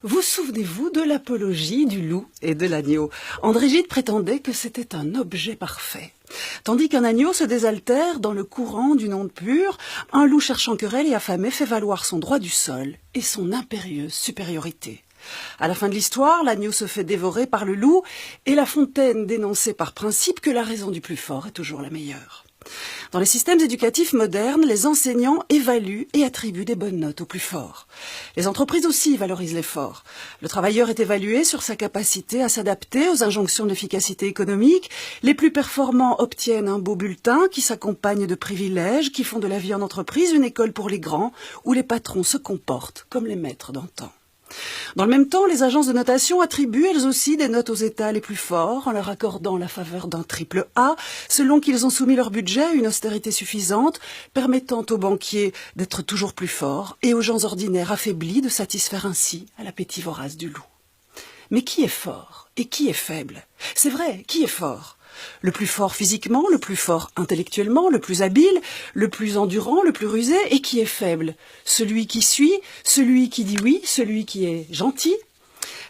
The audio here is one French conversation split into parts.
Vous souvenez-vous de l'apologie du loup et de l'agneau? André Gide prétendait que c'était un objet parfait. Tandis qu'un agneau se désaltère dans le courant d'une onde pure, un loup cherchant querelle et affamé fait valoir son droit du sol et son impérieuse supériorité. À la fin de l'histoire, l'agneau se fait dévorer par le loup et La Fontaine dénonçait par principe que la raison du plus fort est toujours la meilleure. Dans les systèmes éducatifs modernes, les enseignants évaluent et attribuent des bonnes notes aux plus forts. Les entreprises aussi valorisent l'effort. Le travailleur est évalué sur sa capacité à s'adapter aux injonctions de l'efficacité économique. Les plus performants obtiennent un beau bulletin qui s'accompagne de privilèges qui font de la vie en entreprise une école pour les grands, où les patrons se comportent comme les maîtres d'antan. Dans le même temps, les agences de notation attribuent elles aussi des notes aux États les plus forts en leur accordant la faveur d'un triple A selon qu'ils ont soumis leur budget à une austérité suffisante, permettant aux banquiers d'être toujours plus forts et aux gens ordinaires affaiblis de satisfaire ainsi à l'appétit vorace du loup. Mais qui est fort et qui est faible? C'est vrai, qui est fort? Le plus fort physiquement, le plus fort intellectuellement, le plus habile, le plus endurant, le plus rusé, et qui est faible? Celui qui suit, celui qui dit oui, celui qui est gentil?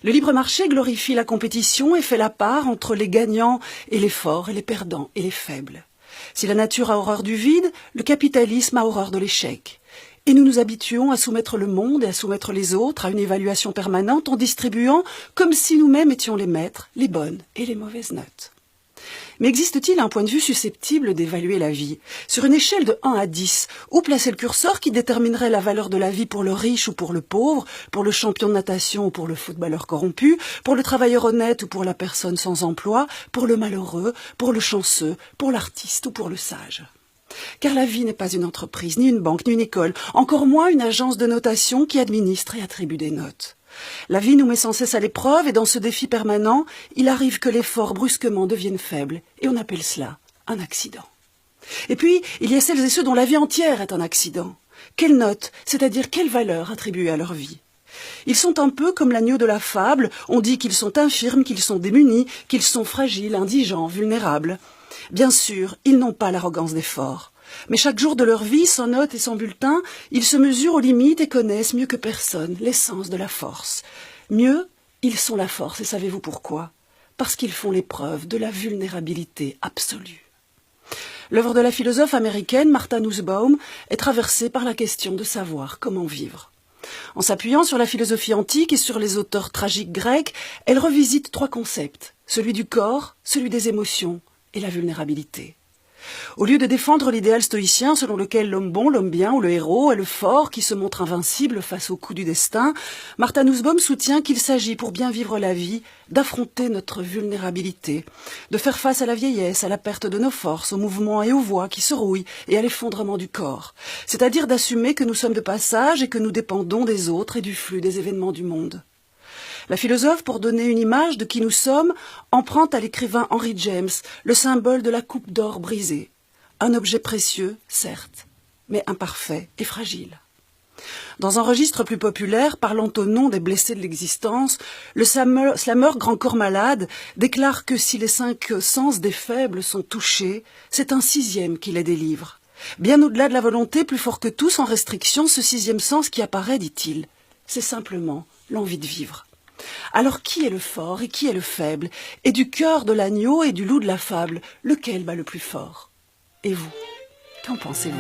Le libre marché glorifie la compétition et fait la part entre les gagnants et les forts, et les perdants et les faibles. Si la nature a horreur du vide, le capitalisme a horreur de l'échec. Et nous nous habituons à soumettre le monde et à soumettre les autres à une évaluation permanente en distribuant, comme si nous-mêmes étions les maîtres, les bonnes et les mauvaises notes. Mais existe-t-il un point de vue susceptible d'évaluer la vie? Sur une échelle de 1 à 10, où placer le curseur qui déterminerait la valeur de la vie pour le riche ou pour le pauvre, pour le champion de natation ou pour le footballeur corrompu, pour le travailleur honnête ou pour la personne sans emploi, pour le malheureux, pour le chanceux, pour l'artiste ou pour le sage? Car la vie n'est pas une entreprise, ni une banque, ni une école, encore moins une agence de notation qui administre et attribue des notes. La vie nous met sans cesse à l'épreuve et dans ce défi permanent, il arrive que les forts brusquement deviennent faibles et on appelle cela un accident. Et puis, il y a celles et ceux dont la vie entière est un accident. Quelle note, c'est-à-dire quelle valeur attribuer à leur vie? Ils sont un peu comme l'agneau de la fable, on dit qu'ils sont infirmes, qu'ils sont démunis, qu'ils sont fragiles, indigents, vulnérables. Bien sûr, ils n'ont pas l'arrogance des forts. Mais chaque jour de leur vie, sans notes et sans bulletin, ils se mesurent aux limites et connaissent mieux que personne l'essence de la force. Mieux, ils sont la force, et savez-vous pourquoi? Parce qu'ils font l'épreuve de la vulnérabilité absolue. L'œuvre de la philosophe américaine Martha Nussbaum est traversée par la question de savoir comment vivre. En s'appuyant sur la philosophie antique et sur les auteurs tragiques grecs, elle revisite 3 concepts, celui du corps, celui des émotions et la vulnérabilité. Au lieu de défendre l'idéal stoïcien selon lequel l'homme bon, l'homme bien ou le héros est le fort qui se montre invincible face aux coups du destin, Martha Nussbaum soutient qu'il s'agit, pour bien vivre la vie, d'affronter notre vulnérabilité, de faire face à la vieillesse, à la perte de nos forces, aux mouvements et aux voix qui se rouillent et à l'effondrement du corps, c'est-à-dire d'assumer que nous sommes de passage et que nous dépendons des autres et du flux des événements du monde. La philosophe, pour donner une image de qui nous sommes, emprunte à l'écrivain Henry James le symbole de la coupe d'or brisée. Un objet précieux, certes, mais imparfait et fragile. Dans un registre plus populaire, parlant au nom des blessés de l'existence, le slammer Grand Corps Malade déclare que si les 5 sens des faibles sont touchés, c'est un 6e qui les délivre. Bien au-delà de la volonté, plus fort que tout, sans restriction, ce 6e sens qui apparaît, dit-il, c'est simplement l'envie de vivre. Alors qui est le fort et qui est le faible? Et du cœur de l'agneau et du loup de la fable, lequel bat le plus fort? Et vous, qu'en pensez-vous?